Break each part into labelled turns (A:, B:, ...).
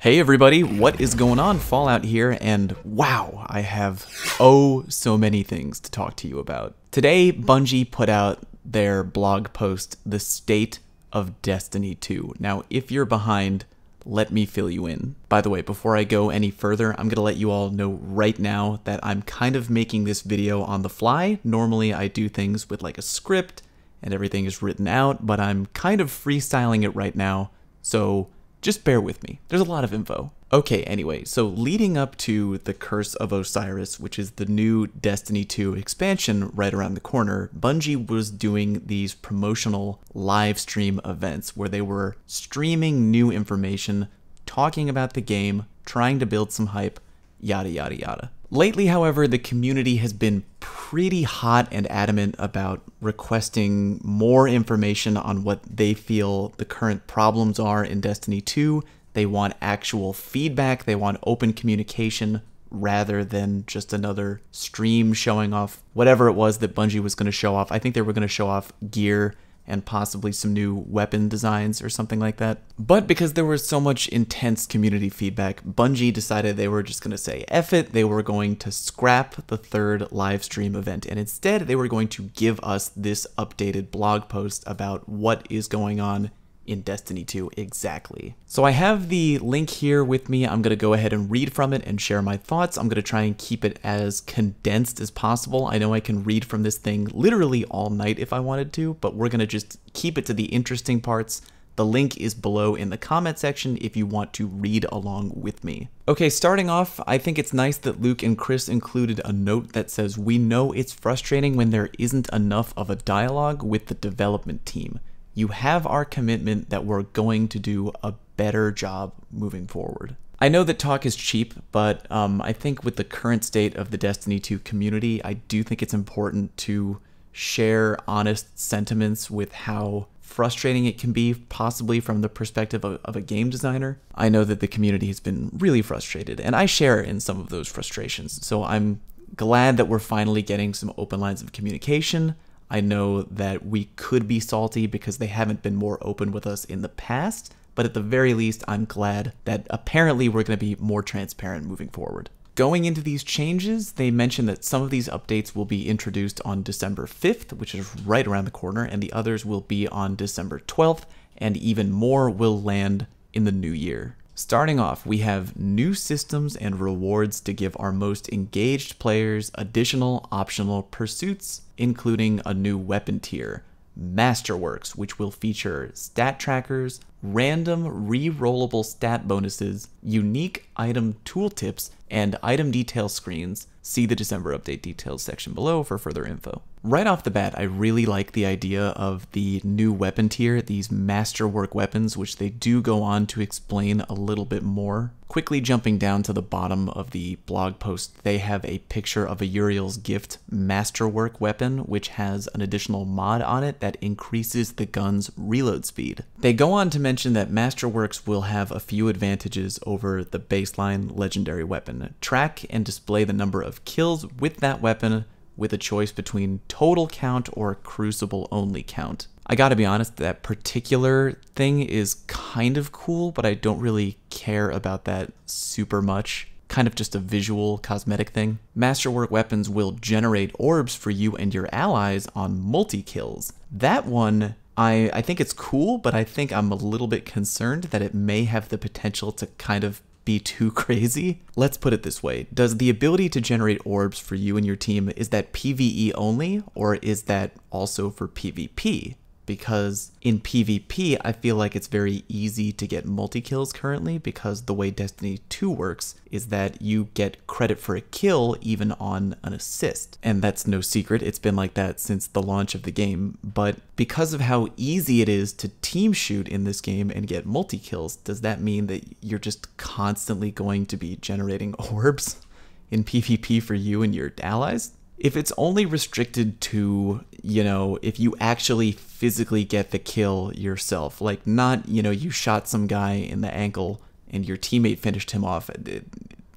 A: Hey everybody, what is going on? Fallout here, and wow, I have so many things to talk to you about. Today, Bungie put out their blog post, The State of Destiny 2. Now, if you're behind, let me fill you in. By the way, before I go any further, I'm gonna let you all know right now that I'm kind of making this video on the fly. Normally, I do things with like a script and everything is written out, but I'm kind of freestyling it right now, so just bear with me. There's a lot of info. Okay, anyway, so leading up to the Curse of Osiris, which is the new Destiny 2 expansion right around the corner, Bungie was doing these promotional live stream events where they were streaming new information, talking about the game, trying to build some hype, yada yada yada. Lately, however, the community has been pretty hot and adamant about requesting more information on what they feel the current problems are in Destiny 2. They want actual feedback, they want open communication rather than just another stream showing off whatever it was that Bungie was going to show off. I think they were going to show off gear and possibly some new weapon designs or something like that. But because there was so much intense community feedback, Bungie decided they were just going to say F it. They were going to scrap the third live stream event, and instead they were going to give us this updated blog post about what is going on in Destiny 2 exactly. So I have the link here with me. I'm going to go ahead and read from it and share my thoughts. I'm going to try and keep it as condensed as possible. I know I can read from this thing literally all night if I wanted to, but we're going to just keep it to the interesting parts. The link is below in the comment section if you want to read along with me. Okay, starting off, I think it's nice that Luke and Chris included a note that says, "We know it's frustrating when there isn't enough of a dialogue with the development team. You have our commitment that we're going to do a better job moving forward." I know that talk is cheap, but I think with the current state of the Destiny 2 community, I do think it's important to share honest sentiments with how frustrating it can be, possibly from the perspective of a game designer. I know that the community has been really frustrated, and I share in some of those frustrations, so I'm glad that we're finally getting some open lines of communication. I know that we could be salty because they haven't been more open with us in the past, but at the very least, I'm glad that apparently we're going to be more transparent moving forward. Going into these changes, they mentioned that some of these updates will be introduced on December 5th, which is right around the corner, and the others will be on December 12th, and even more will land in the new year. Starting off, we have new systems and rewards to give our most engaged players additional optional pursuits, including a new weapon tier, Masterworks, which will feature stat trackers, random re-rollable stat bonuses, unique item tooltips, and item detail screens. See the December update details section below for further info. Right off the bat, I really like the idea of the new weapon tier, these masterwork weapons, which they do go on to explain a little bit more. Quickly jumping down to the bottom of the blog post, they have a picture of a Uriel's Gift masterwork weapon, which has an additional mod on it that increases the gun's reload speed. They go on to mention that Masterworks will have a few advantages over the baseline legendary weapon. Track and display the number of kills with that weapon with a choice between total count or crucible only count. I gotta be honest, that particular thing is kind of cool, but I don't really care about that super much. Kind of just a visual cosmetic thing. Masterwork weapons will generate orbs for you and your allies on multi-kills. That one, I think it's cool, but I think I'm a little bit concerned that it may have the potential to kind of be too crazy. Let's put it this way. Does the ability to generate orbs for you and your team, is that PvE only, or is that also for PvP? Because in PvP, I feel like it's very easy to get multi-kills currently, because the way Destiny 2 works is that you get credit for a kill even on an assist. And that's no secret, it's been like that since the launch of the game. But because of how easy it is to team shoot in this game and get multi-kills, does that mean that you're just constantly going to be generating orbs in PvP for you and your allies? If it's only restricted to, you know, if you actually physically get the kill yourself, like not, you know, you shot some guy in the ankle and your teammate finished him off,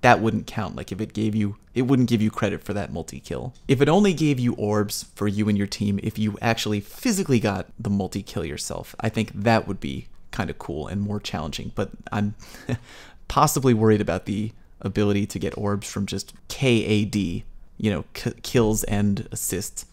A: that wouldn't count. Like if it wouldn't give you credit for that multi-kill. If it only gave you orbs for you and your team, if you actually physically got the multi-kill yourself, I think that would be kind of cool and more challenging, but I'm possibly worried about the ability to get orbs from just KAD, you know, kills and assists,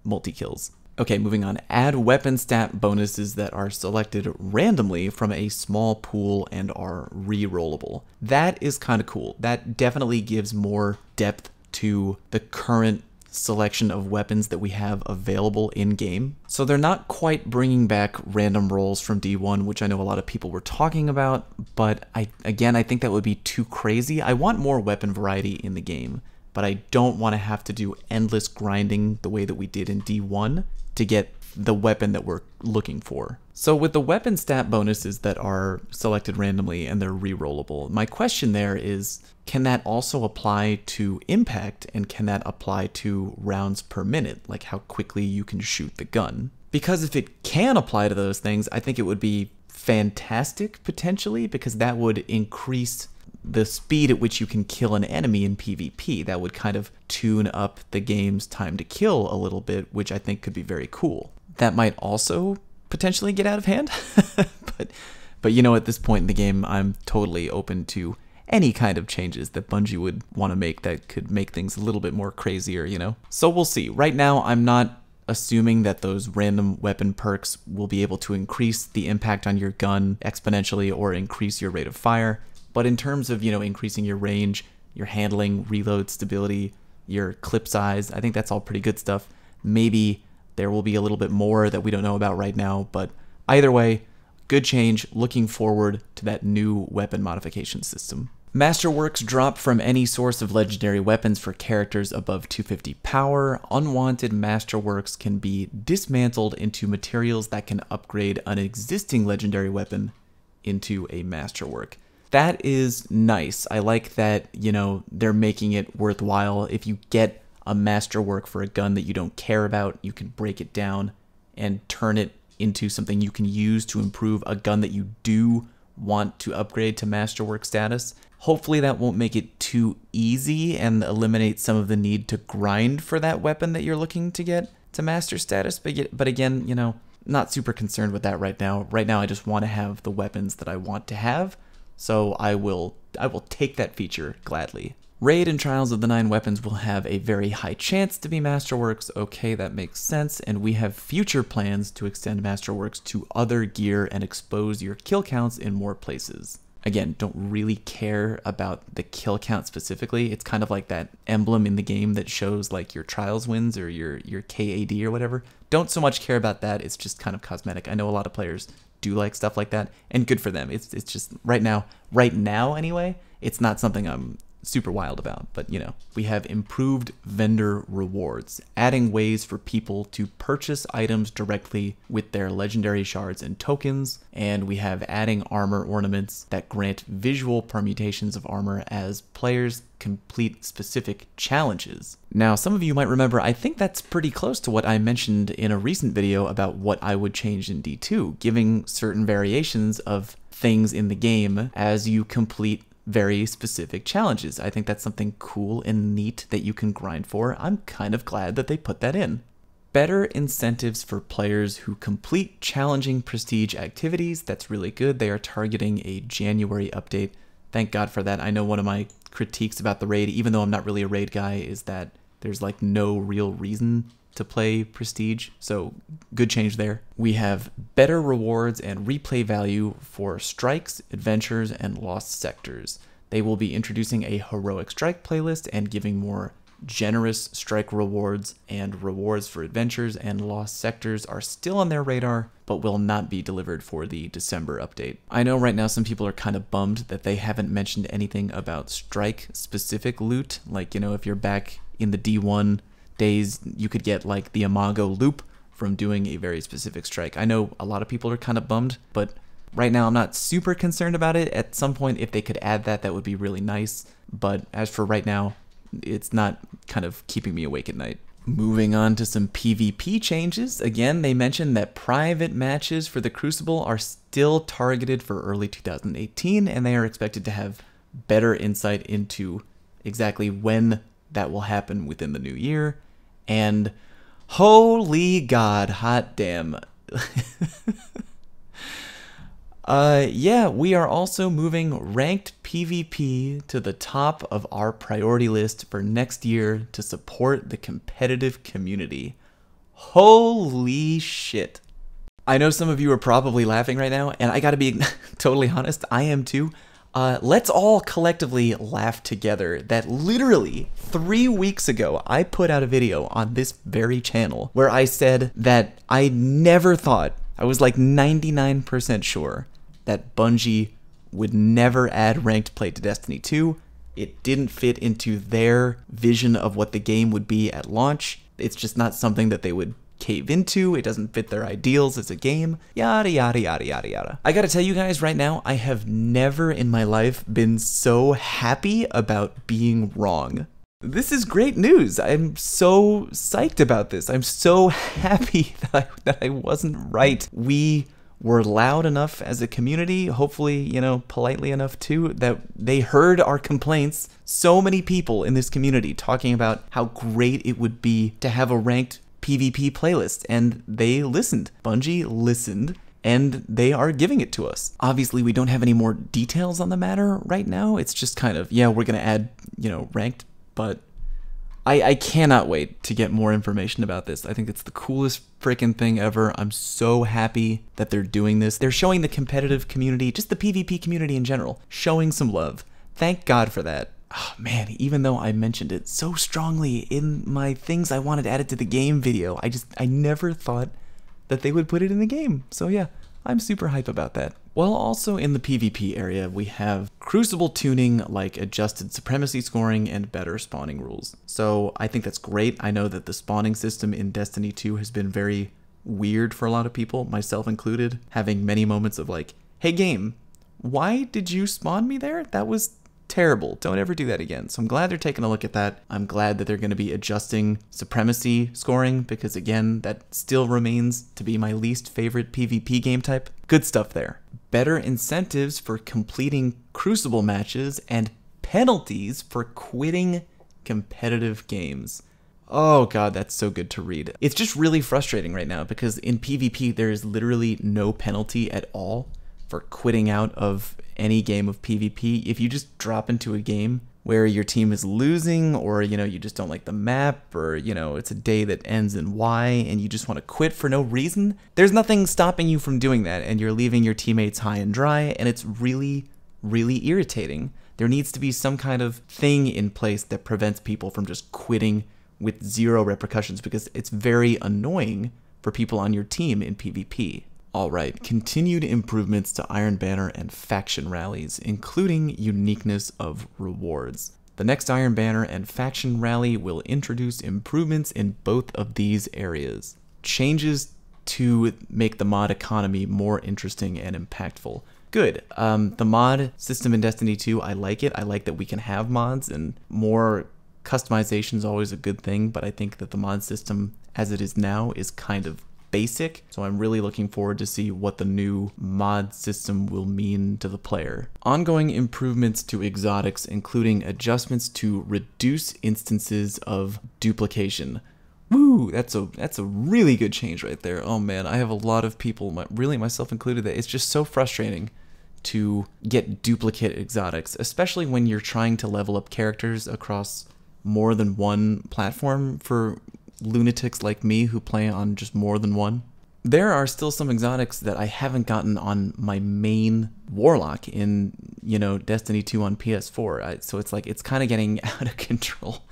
A: multi-kills. Okay, moving on. Add weapon stat bonuses that are selected randomly from a small pool and are re-rollable. That is kind of cool. That definitely gives more depth to the current selection of weapons that we have available in-game. So they're not quite bringing back random rolls from D1, which I know a lot of people were talking about, but I think that would be too crazy. I want more weapon variety in the game, but I don't want to have to do endless grinding the way that we did in D1 to get the weapon that we're looking for. So with the weapon stat bonuses that are selected randomly and they're re-rollable, my question there is, can that also apply to impact, and can that apply to rounds per minute, like how quickly you can shoot the gun? Because if it can apply to those things, I think it would be fantastic potentially, because that would increase the speed at which you can kill an enemy in PvP. That would kind of tune up the game's time to kill a little bit, which I think could be very cool. That might also potentially get out of hand, but you know, at this point in the game, I'm totally open to any kind of changes that Bungie would want to make that could make things a little bit more crazier, you know? So we'll see. Right now, I'm not assuming that those random weapon perks will be able to increase the impact on your gun exponentially or increase your rate of fire. But in terms of, you know, increasing your range, your handling, reload stability, your clip size, I think that's all pretty good stuff. Maybe there will be a little bit more that we don't know about right now, but either way, good change. Looking forward to that new weapon modification system. Masterworks drop from any source of legendary weapons for characters above 250 power. Unwanted masterworks can be dismantled into materials that can upgrade an existing legendary weapon into a masterwork. That is nice. I like that, you know, they're making it worthwhile. If you get a masterwork for a gun that you don't care about, you can break it down and turn it into something you can use to improve a gun that you do want to upgrade to masterwork status. Hopefully that won't make it too easy and eliminate some of the need to grind for that weapon that you're looking to get to master status. But again, you know, not super concerned with that right now. Right now I just want to have the weapons that I want to have, so I will take that feature gladly. Raid and Trials of the 9 weapons will have a very high chance to be Masterworks. Okay, that makes sense. And we have future plans to extend Masterworks to other gear and expose your kill counts in more places. Again, don't really care about the kill count specifically. It's kind of like that emblem in the game that shows like your Trials wins or your KAD or whatever. Don't so much care about that. It's just kind of cosmetic. I know a lot of players do like stuff like that, and good for them. It's just right now anyway, it's not something I'm super wild about, but you know, we have improved vendor rewards, adding ways for people to purchase items directly with their legendary shards and tokens, and we have adding armor ornaments that grant visual permutations of armor as players complete specific challenges. Now, some of you might remember, I think that's pretty close to what I mentioned in a recent video about what I would change in D2, giving certain variations of things in the game as you complete very specific challenges. I think that's something cool and neat that you can grind for. I'm kind of glad that they put that in. Better incentives for players who complete challenging prestige activities. That's really good. They are targeting a January update. Thank God for that. I know one of my critiques about the raid, even though I'm not really a raid guy, is that there's like no real reason to play prestige, so good change there. We have better rewards and replay value for strikes, adventures, and lost sectors. They will be introducing a heroic strike playlist and giving more generous strike rewards, and rewards for adventures and lost sectors are still on their radar, but will not be delivered for the December update. I know right now some people are kind of bummed that they haven't mentioned anything about strike specific loot, like, you know, if you're back in the D1 days, you could get like the Imago loop from doing a very specific strike. I know a lot of people are kind of bummed, but right now I'm not super concerned about it. At some point, if they could add that, that would be really nice. But as for right now, it's not kind of keeping me awake at night. Moving on to some PvP changes. Again, they mentioned that private matches for the Crucible are still targeted for early 2018, and they are expected to have better insight into exactly when that will happen within the new year. And holy God, hot damn. Yeah, we are also moving ranked PvP to the top of our priority list for next year to support the competitive community. Holy shit. I know some of you are probably laughing right now, and I gotta be totally honest, I am too. Let's all collectively laugh together that literally 3 weeks ago, I put out a video on this very channel where I said that I never thought, I was like 99% sure that Bungie would never add ranked play to Destiny 2. It didn't fit into their vision of what the game would be at launch. It's just not something that they would cave into. It doesn't fit their ideals as a game. Yada, yada, yada, yada, yada. I gotta tell you guys right now, I have never in my life been so happy about being wrong. This is great news. I'm so psyched about this. I'm so happy that I wasn't right. We were loud enough as a community, hopefully, you know, politely enough too, that they heard our complaints. So many people in this community talking about how great it would be to have a ranked PvP playlist, and they listened. Bungie listened, and they are giving it to us. Obviously, we don't have any more details on the matter right now. It's just kind of, yeah, we're gonna add, you know, ranked, but I cannot wait to get more information about this. I think it's the coolest freaking thing ever. I'm so happy that they're doing this. They're showing the competitive community, just the PvP community in general, showing some love. Thank God for that. Oh man, even though I mentioned it so strongly in my things I wanted added to the game video, I never thought that they would put it in the game. So yeah, I'm super hype about that. Well, also in the PvP area, we have Crucible tuning like adjusted supremacy scoring and better spawning rules. So I think that's great. I know that the spawning system in Destiny 2 has been very weird for a lot of people, myself included, having many moments of like, hey game, why did you spawn me there? That was terrible. Don't ever do that again. So I'm glad they're taking a look at that. I'm glad that they're going to be adjusting supremacy scoring because again, that still remains to be my least favorite PvP game type. Good stuff there. Better incentives for completing Crucible matches and penalties for quitting competitive games. Oh god, that's so good to read. It's just really frustrating right now because in PvP there is literally no penalty at all for quitting out of any game of PvP. If you just drop into a game where your team is losing, or you know, you just don't like the map, or you know, it's a day that ends in Y and you just want to quit for no reason, there's nothing stopping you from doing that, and you're leaving your teammates high and dry, and it's really, really irritating. There needs to be some kind of thing in place that prevents people from just quitting with zero repercussions, because it's very annoying for people on your team in PvP. Alright, continued improvements to Iron Banner and faction rallies, including uniqueness of rewards. The next Iron Banner and faction rally will introduce improvements in both of these areas. Changes to make the mod economy more interesting and impactful. Good. The mod system in Destiny 2, I like it. I like that we can have mods, and more customization is always a good thing, but I think that the mod system as it is now is kind of basic, so I'm really looking forward to see what the new mod system will mean to the player. Ongoing improvements to exotics, including adjustments to reduce instances of duplication. Woo, that's a really good change right there. Oh man, I have a lot of people, really myself included, that it's just so frustrating to get duplicate exotics, especially when you're trying to level up characters across more than one platform for lunatics like me who play on just more than one. There are still some exotics that I haven't gotten on my main warlock in, you know, Destiny 2 on PS4. So it's like, it's kind of getting out of control.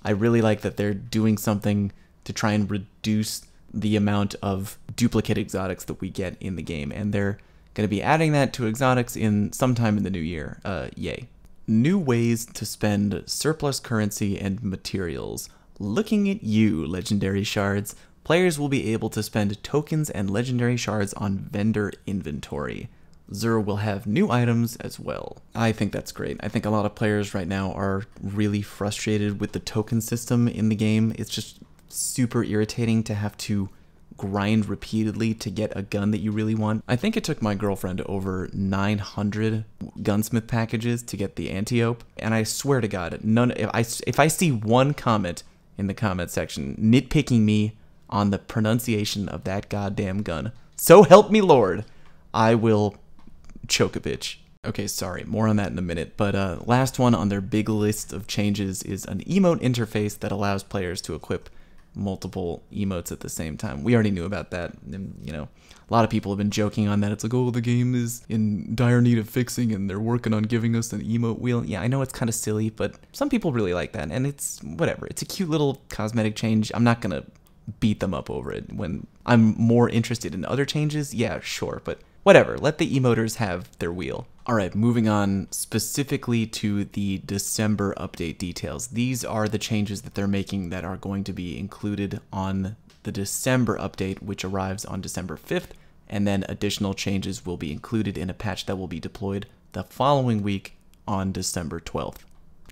A: I really like that they're doing something to try and reduce the amount of duplicate exotics that we get in the game, and they're going to be adding that to exotics in sometime in the new year. Yay. New ways to spend surplus currency and materials. Looking at you, legendary shards. Players will be able to spend tokens and legendary shards on vendor inventory. Xur will have new items as well. I think that's great. I think a lot of players right now are really frustrated with the token system in the game. It's just super irritating to have to grind repeatedly to get a gun that you really want. I think it took my girlfriend over 900 gunsmith packages to get the Antiope, and I swear to God, if I see one comment in the comment section nitpicking me on the pronunciation of that goddamn gun, so help me Lord, I will choke a bitch. Okay, sorry, more on that in a minute, but last one on their big list of changes is an emote interface that allows players to equip multiple emotes at the same time. We already knew about that, and you know, a lot of people have been joking on that. It's like, oh, the game is in dire need of fixing and they're working on giving us an emote wheel. Yeah, I know it's kind of silly, but some people really like that, and it's whatever. It's a cute little cosmetic change. I'm not gonna beat them up over it. When I'm more interested in other changes, yeah, sure, but whatever, let the emoters have their wheel. Alright, moving on specifically to the December update details. These are the changes that they're making that are going to be included on the December update, which arrives on December 5th, and then additional changes will be included in a patch that will be deployed the following week on December 12th.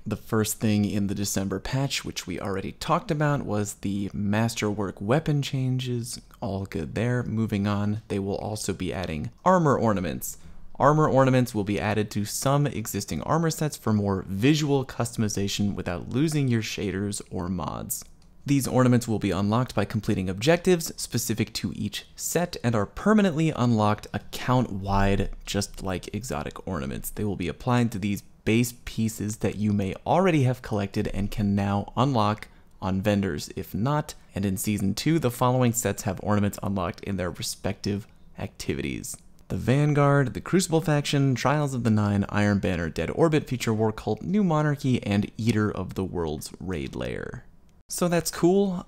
A: The first thing in the December patch, which we already talked about, was the Masterwork weapon changes. All good there. Moving on, they will also be adding armor ornaments. Armor ornaments will be added to some existing armor sets for more visual customization without losing your shaders or mods. These ornaments will be unlocked by completing objectives specific to each set and are permanently unlocked account-wide, just like exotic ornaments. They will be applied to these base pieces that you may already have collected and can now unlock on vendors if not, and in Season 2, the following sets have ornaments unlocked in their respective activities. The Vanguard, the Crucible Faction, Trials of the Nine, Iron Banner, Dead Orbit, Future War Cult, New Monarchy, and Eater of the Worlds Raid Lair. So that's cool.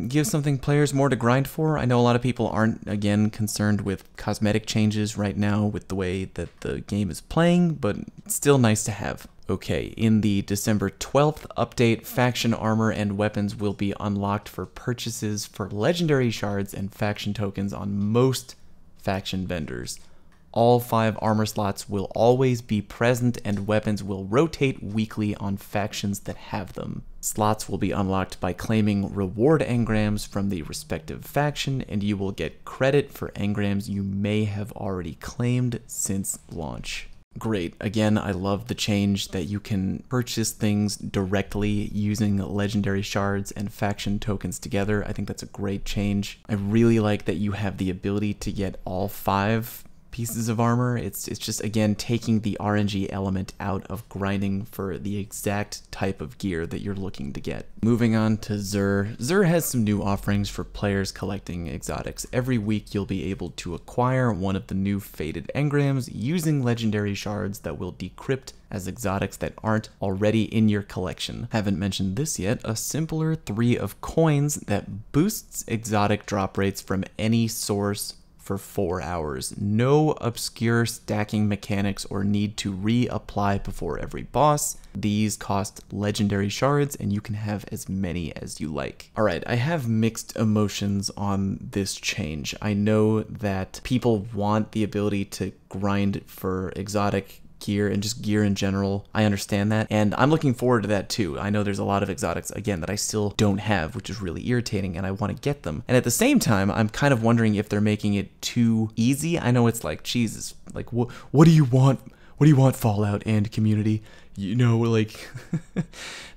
A: Gives something players more to grind for. I know a lot of people aren't, again, concerned with cosmetic changes right now with the way that the game is playing, but it's still nice to have. Okay, in the December 12th update, faction armor and weapons will be unlocked for purchases for legendary shards and faction tokens on most faction vendors. All 5 armor slots will always be present and weapons will rotate weekly on factions that have them. Slots will be unlocked by claiming reward engrams from the respective faction, and you will get credit for engrams you may have already claimed since launch. Great. Again, I love the change that you can purchase things directly using legendary shards and faction tokens together. I think that's a great change. I really like that you have the ability to get all 5 pieces of armor. It's just, again, taking the RNG element out of grinding for the exact type of gear that you're looking to get. Moving on to Xur. Xur has some new offerings for players collecting exotics. Every week you'll be able to acquire one of the new faded engrams using legendary shards that will decrypt as exotics that aren't already in your collection. Haven't mentioned this yet, a simpler 3 of coins that boosts exotic drop rates from any source for 4 hours. No obscure stacking mechanics or need to reapply before every boss. These cost legendary shards and you can have as many as you like. Alright, I have mixed emotions on this change. I know that people want the ability to grind for exotic gear and just gear in general. I understand that, and I'm looking forward to that too. I know there's a lot of exotics, again, that I still don't have, which is really irritating, and I want to get them. And at the same time, I'm kind of wondering if they're making it too easy. I know it's like, Jesus, like, what do you want? What do you want, Fallout and community? You know, like,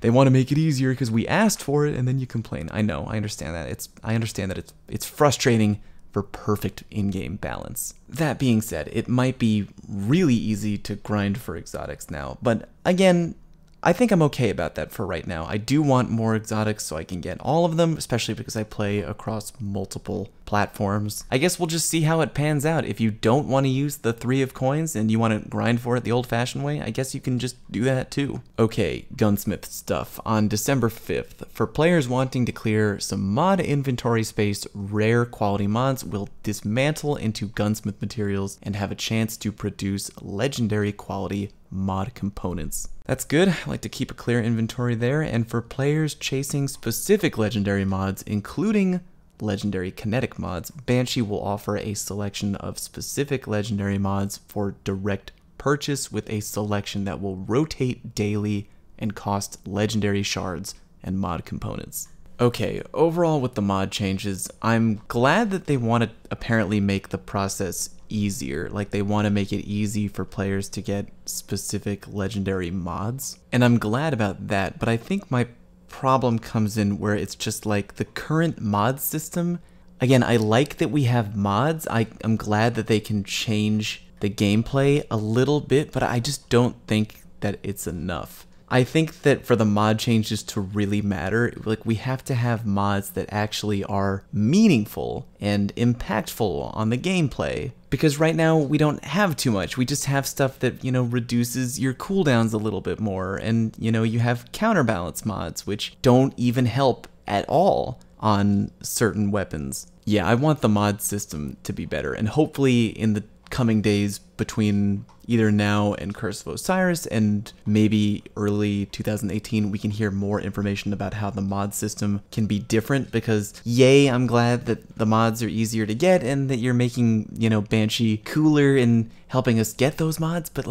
A: they want to make it easier because we asked for it, and then you complain. I know, I understand that. I understand that it's frustrating for perfect in-game balance. That being said, it might be really easy to grind for exotics now, but again, I think I'm okay about that for right now. I do want more exotics so I can get all of them, especially because I play across multiple platforms. I guess we'll just see how it pans out. If you don't want to use the 3 of coins and you want to grind for it the old-fashioned way, I guess you can just do that too. Okay, gunsmith stuff. On December 5th, for players wanting to clear some mod inventory space, rare quality mods will dismantle into gunsmith materials and have a chance to produce legendary quality mod components. That's good. I like to keep a clear inventory there, and for players chasing specific legendary mods, including legendary kinetic mods, Banshee will offer a selection of specific legendary mods for direct purchase with a selection that will rotate daily and cost legendary shards and mod components. Okay, overall with the mod changes, I'm glad that they want to apparently make the process easier. Like, they want to make it easy for players to get specific legendary mods. And I'm glad about that, but I think my problem comes in where it's just like the current mod system. Again, I like that we have mods. I'm glad that they can change the gameplay a little bit, but I just don't think that it's enough. I think that for the mod changes to really matter, like, we have to have mods that actually are meaningful and impactful on the gameplay. Because right now we don't have too much. We just have stuff that, you know, reduces your cooldowns a little bit more. And, you know, you have counterbalance mods, which don't even help at all on certain weapons. Yeah, I want the mod system to be better. And hopefully in the coming days between either now and Curse of Osiris and maybe early 2018, we can hear more information about how the mod system can be different, because yay, I'm glad that the mods are easier to get and that you're making, you know, Banshee cooler and helping us get those mods, but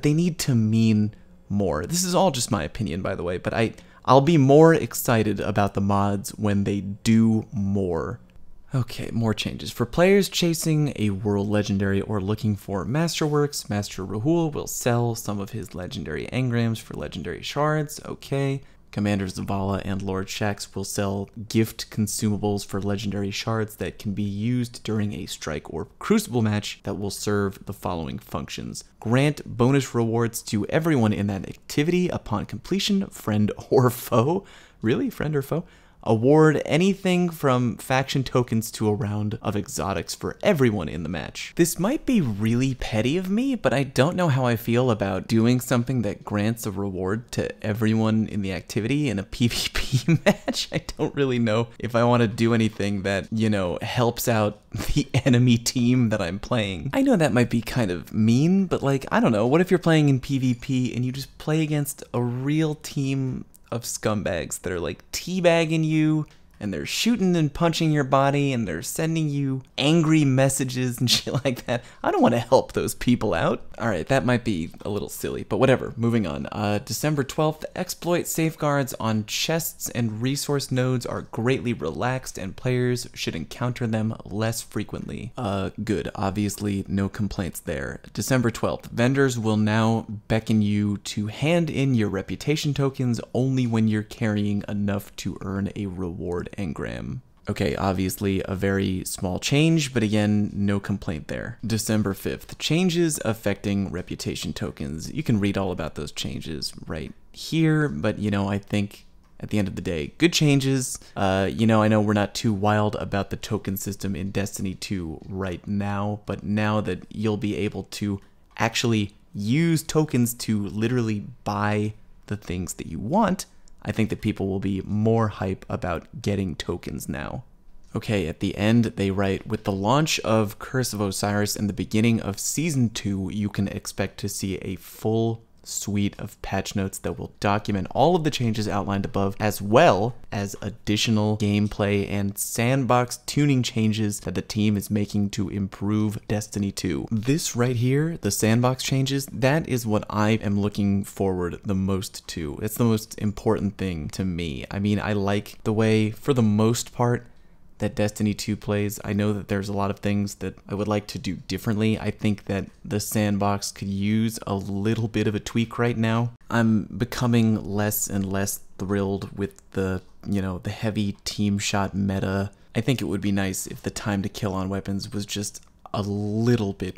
A: they need to mean more. This is all just my opinion, by the way, but I'll be more excited about the mods when they do more. Okay, more changes. For players chasing a world legendary or looking for masterworks, Master Rahul will sell some of his legendary engrams for legendary shards. Okay. Commander Zavala and Lord Shaxx will sell gift consumables for legendary shards that can be used during a strike or crucible match that will serve the following functions. Grant bonus rewards to everyone in that activity upon completion, friend or foe. Really? Friend or foe? Award anything from faction tokens to a round of exotics for everyone in the match. This might be really petty of me, but I don't know how I feel about doing something that grants a reward to everyone in the activity in a PvP match. I don't really know if I want to do anything that, you know, helps out the enemy team that I'm playing. I know that might be kind of mean, but like, I don't know, what if you're playing in PvP and you just play against a real team of scumbags that are like teabagging you, and they're shooting and punching your body, and they're sending you angry messages and shit like that? I don't want to help those people out. Alright, that might be a little silly, but whatever, moving on. December 12th, exploit safeguards on chests and resource nodes are greatly relaxed, and players should encounter them less frequently. Good. Obviously, no complaints there. December 12th, vendors will now beckon you to hand in your reputation tokens only when you're carrying enough to earn a reward engram. Okay, obviously a very small change, but again, no complaint there. December 5th, changes affecting reputation tokens. You can read all about those changes right here, but you know, I think at the end of the day, good changes. You know, I know we're not too wild about the token system in Destiny 2 right now, but now that you'll be able to actually use tokens to literally buy the things that you want, I think that people will be more hype about getting tokens now. Okay, at the end, they write, with the launch of Curse of Osiris and the beginning of Season 2, you can expect to see a full suite of patch notes that will document all of the changes outlined above, as well as additional gameplay and sandbox tuning changes that the team is making to improve Destiny 2. This right here, the sandbox changes, that is what I am looking forward the most to. It's the most important thing to me. I mean, I like the way, for the most part, that Destiny 2 plays. I know that there's a lot of things that I would like to do differently. I think that the sandbox could use a little bit of a tweak right now. I'm becoming less and less thrilled with the, you know, the heavy team shot meta. I think it would be nice if the time to kill on weapons was just a little bit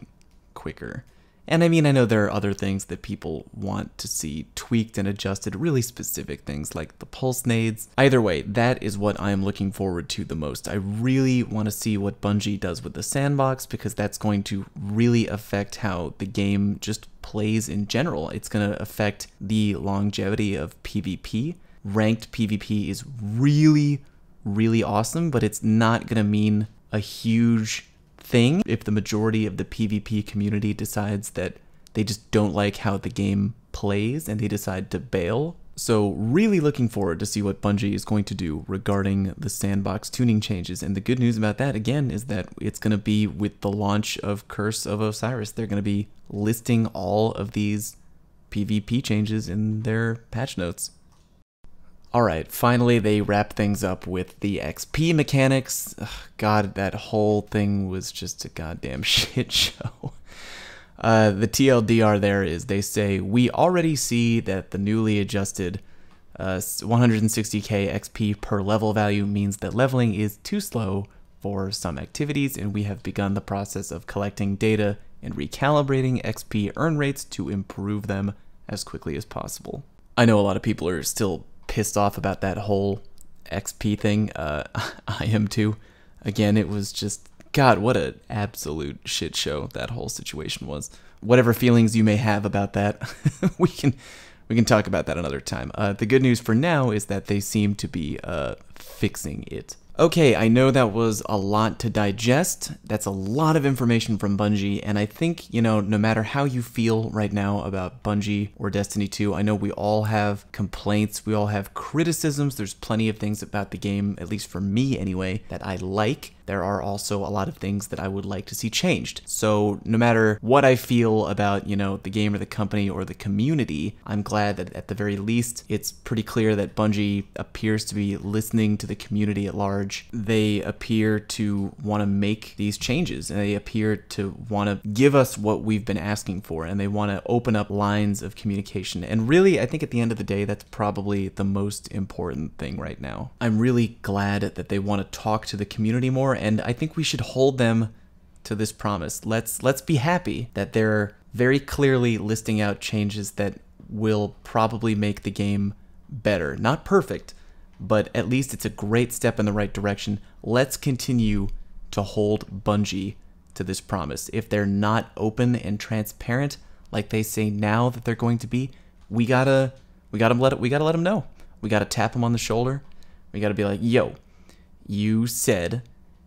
A: quicker. And I mean, I know there are other things that people want to see tweaked and adjusted, really specific things like the pulse nades. Either way, that is what I'm looking forward to the most. I really want to see what Bungie does with the sandbox, because that's going to really affect how the game just plays in general. It's going to affect the longevity of PvP. Ranked PvP is really, really awesome, but it's not going to mean a huge thing if the majority of the PvP community decides that they just don't like how the game plays and they decide to bail. So really looking forward to see what Bungie is going to do regarding the sandbox tuning changes. And the good news about that, again, is that it's going to be with the launch of Curse of Osiris. They're going to be listing all of these PvP changes in their patch notes. Alright, finally they wrap things up with the XP mechanics. Ugh, God, that whole thing was just a goddamn shit show. The TLDR there is, they say, we already see that the newly adjusted 160k XP per level value means that leveling is too slow for some activities, and we have begun the process of collecting data and recalibrating XP earn rates to improve them as quickly as possible. I know a lot of people are still pissed off about that whole XP thing. I am too. Again, it was just, God, what an absolute shit show that whole situation was. Whatever feelings you may have about that, we can talk about that another time. The good news for now is that they seem to be fixing it. Okay, I know that was a lot to digest. That's a lot of information from Bungie, and I think, you know, no matter how you feel right now about Bungie or Destiny 2, I know we all have complaints, we all have criticisms. There's plenty of things about the game, at least for me anyway, that I like. There are also a lot of things that I would like to see changed. So no matter what I feel about, you know, the game or the company or the community, I'm glad that at the very least, it's pretty clear that Bungie appears to be listening to the community at large. They appear to want to make these changes, and they appear to want to give us what we've been asking for, and they want to open up lines of communication. And really, I think at the end of the day, that's probably the most important thing right now. I'm really glad that they want to talk to the community more, and I think we should hold them to this promise. Let's be happy that they're very clearly listing out changes that will probably make the game better. Not perfect, but at least it's a great step in the right direction. Let's continue to hold Bungie to this promise. If they're not open and transparent like they say now that they're going to be, we gotta let them know. We gotta tap them on the shoulder. We gotta be like, yo, you said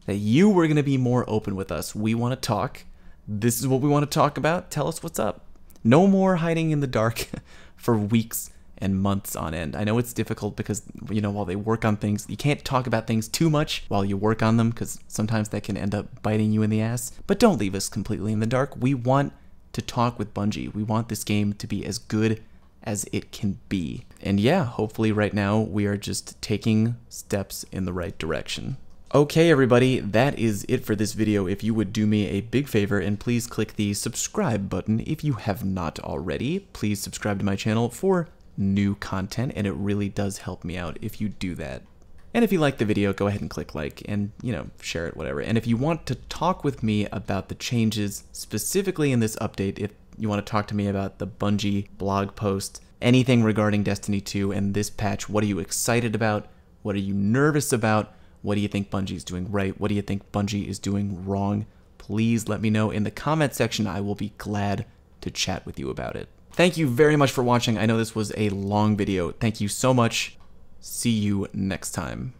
A: that you were going to be more open with us. We want to talk. This is what we want to talk about. Tell us what's up. No more hiding in the dark for weeks and months on end. I know it's difficult because, you know, while they work on things, you can't talk about things too much while you work on them because sometimes that can end up biting you in the ass. But don't leave us completely in the dark. We want to talk with Bungie. We want this game to be as good as it can be. And yeah, hopefully right now we are just taking steps in the right direction. Okay, everybody, that is it for this video. If you would do me a big favor and please click the subscribe button if you have not already. Please subscribe to my channel for new content, and it really does help me out if you do that. And if you like the video, go ahead and click like and, you know, share it, whatever. And if you want to talk with me about the changes specifically in this update, if you want to talk to me about the Bungie blog post, anything regarding Destiny 2 and this patch, what are you excited about? What are you nervous about? What do you think Bungie is doing right? What do you think Bungie is doing wrong? Please let me know in the comment section. I will be glad to chat with you about it. Thank you very much for watching. I know this was a long video. Thank you so much. See you next time.